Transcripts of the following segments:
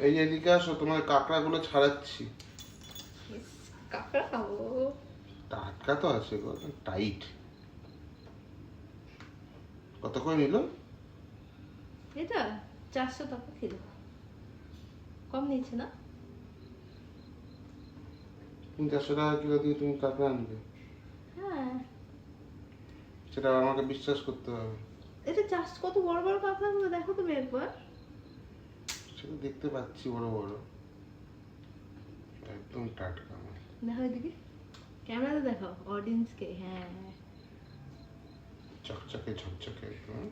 এই যে এদিকে আসো, তোমার কাঁকড়াগুলো ছাড়াচ্ছি। কাঁকড়া খাবো। টাটকা তো আছে গো, টাইট। কত করে নিল? এটা 400 টাকা কিলো, কম নিচ্ছে না? 300-400 টাকা কিলো দিয়ে তুমি কাঁকড়া আনবে? হ্যাঁ, সেটা আমাকে বিশ্বাস করতে হবে। এটা চাষ কত বড় বড় কাঁকড়াগুলো দেখো তুমি একবার। সেটা দেখতে পাচ্ছি, বড় বড়, একদম টাটকা। দেখো এদিকে, ক্যামেরাতে দেখো অডিয়েন্সকে। হ্যাঁ, চকচকে ঝকঝকে একদম।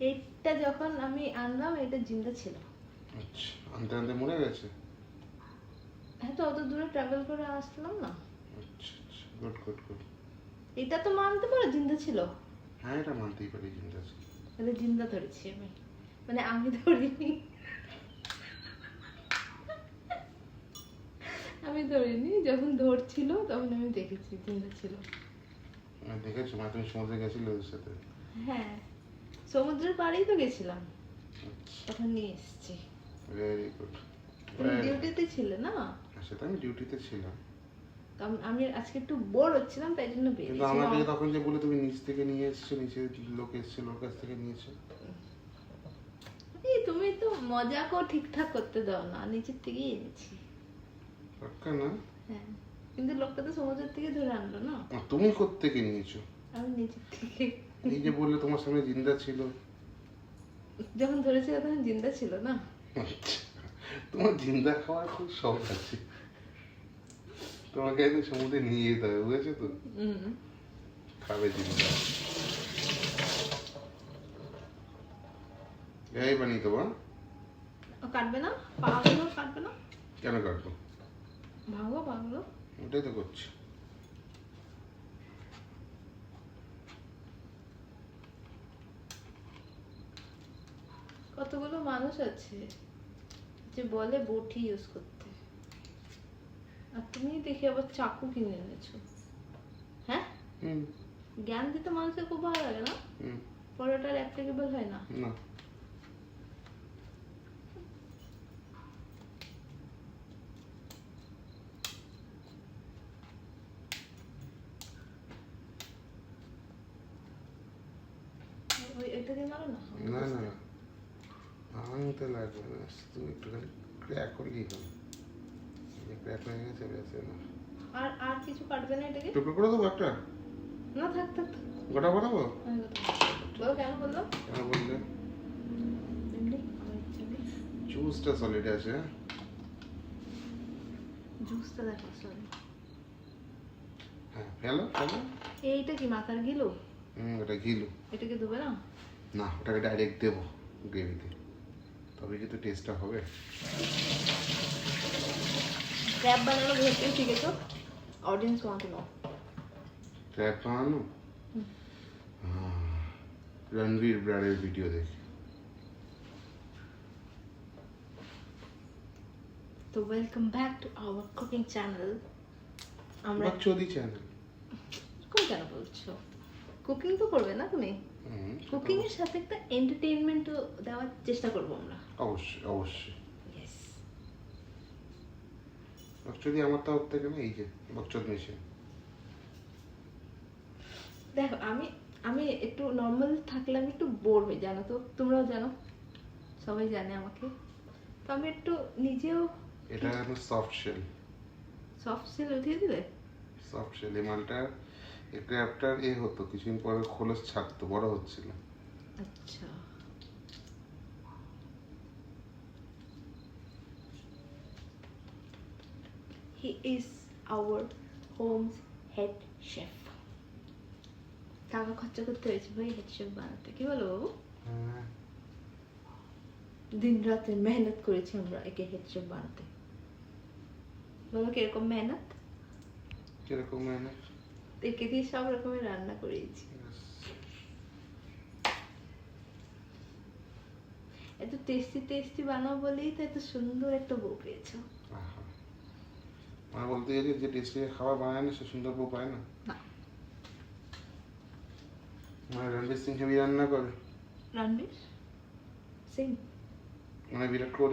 এইটা যখন আমি আনলাম এটা জিন্দা ছিল। আচ্ছা, আনতে আনতে মরে গেছে? হ্যাঁ, তো অত দূরে ট্রাভেল করে আসলাম না। আচ্ছা আচ্ছা, গুড গুড গুড। এটা তো মানতে পারো জিন্দা ছিল। হ্যাঁ, এটা মানতেই পারি, চিন্তা আছে। তাহলে জিন্দা ধরেছি আমি, মানে আমি ধরিনি। আমি ধরিনি, যখন ধরছিল তখন আমি দেখেছি জিন্দা ছিল। আমি দেখেছো, মানে তুমি সমুদ্রে গেছিলে ওদের সাথে? হ্যাঁ, সমুদ্রের পাড়েই তো গেছিলাম, আচ্ছা, তখন নিয়ে এসেছি। Very good. তুমি ডিউটিতে ছিলে না? সেটা আমি ডিউটিতে ছিলাম, কারণ আমি আজকে একটু বোর হচ্ছিলাম, তাই জন্য কিন্তু আমাকে বেরিয়েছিলাম। তখন যে বলে তুমি নিচ থেকে নিয়ে এসছো, নিচে লোক এসেছিল ওর কাছ থেকে নিয়েছো। এই তুমি তো মজাকেও ঠিকঠাক করতে দাও না, নিচের থেকেই এনেছি। পাক্কা না? হ্যাঁ, কিন্তু লোকটা তো সমুদ্রের থেকে ধরে আনলো না। তুমি কোত্থেকে নিয়েছো? আমি নিচের থেকে। এই যে বললে তোমার সামনে জিন্দা ছিল। যখন ধরেছিল তখন জিন্দা ছিল না। আচ্ছা, তোমার জিন্দা খাওয়ার খুব শখ আছে, তোমাকে একদিন সমুদ্রে নিয়ে যেতে হবে, বুঝেছো তো? খাবে জিন্দা। এই বানিয়ে দেবো। ও কাটবে না, পাগুলো কাটবে না? কেন কাটবো? ভাঙো পাগুলো। ওটাই তো করছি। কতগুলো মানুষ আছে যে বলে বটি ইউজ করতে, আর তুমি দেখে আবার চাকু কিনে এনেছো। হ্যাঁ, হুম জ্ঞান দিতে মানুষের খুব ভালো লাগে না? হুম। পরোটার অ্যাপ্লিকেবল হয় না? না, ওই এটা দিয়ে মারো না। না না না, ভাঙতে লাগবে না, তুমি একটু খালি ক্র্যাক করলেই হবে। ক্র্যাক হয়ে গেছে, বেঁচে না। আর আর কিছু কাটবে না এটাকে? টুকরো করে দেবো একটা? না, থাক থাক থাক। গোটা বানাবো? আমি বলো কেন বললো? কেন বললে? এমনি আমার ইচ্ছা নেই। জুসটা সলিড আছে, হ্যাঁ? জুসটা দেখো, সরি। হ্যাঁ, ফেলো ফেলো। এইটা কি মাথার গিলো? ওটা ঘিলু। এটাকে দেবে না? না, ওটাকে ডাইরেক্ট দেবো গ্রেভিতে, তবে কিন্তু টেস্টটা হবে। ক্র্যাব বানানো ভেবে শিখেছো? Audience want to know. Trap বানানো? রণবীর ব্রাডের ভিডিও দেখে। তো welcome back to our cooking channel. আমরা বাকচোদি চ্যানেল। কোন কেন বলছো? কুকিং তো করবে না তুমি? কুকিং এর সাথে একটা এন্টারটেইনমেন্টও দেওয়ার চেষ্টা করব আমরা। অবশ্যই অবশ্যই। ইয়েস। বাকচোদি আমার তরফ থেকে না, এই যে বাকচোদ মেশিন। দেখো, আমি আমি একটু নর্মাল থাকলে আমি একটু বোর হই, জানো তো, তোমরাও জানো, সবাই জানে আমাকে। তো আমি একটু নিজেও। এটা হলো সফট শেল। সফট সেল উঠিয়ে দিলে? সফট শেল এই মালটা, এই ক্র্যাবটার হতো কিছুদিন পরে খোলস ছাড়তো, বড় হচ্ছিল। আচ্ছা, he is our home's head chef. টাকা খরচা করতে হয়েছে ভাই হেড শেফ বানাতে, কি বলো বাবু? হ্যাঁ, দিন রাতে মেহনত করেছি আমরা একে হেড শেফ বানাতে। বলো কিরকম মেহনত? কিরকম মানে? একে দিয়ে সব রকমের রান্না করিয়েছি। এত টেস্টি টেস্টি বানাও বলেই তো এত সুন্দর একটা বউ পেয়েছো। মানে বলতে গেলে যে টেস্টি খাবার বানায় না সে সুন্দর বউ পায় না? না। মানে রণবীর সিং হেবি রান্না করে, রণবীর সিং? মানে বিরাট কোহলি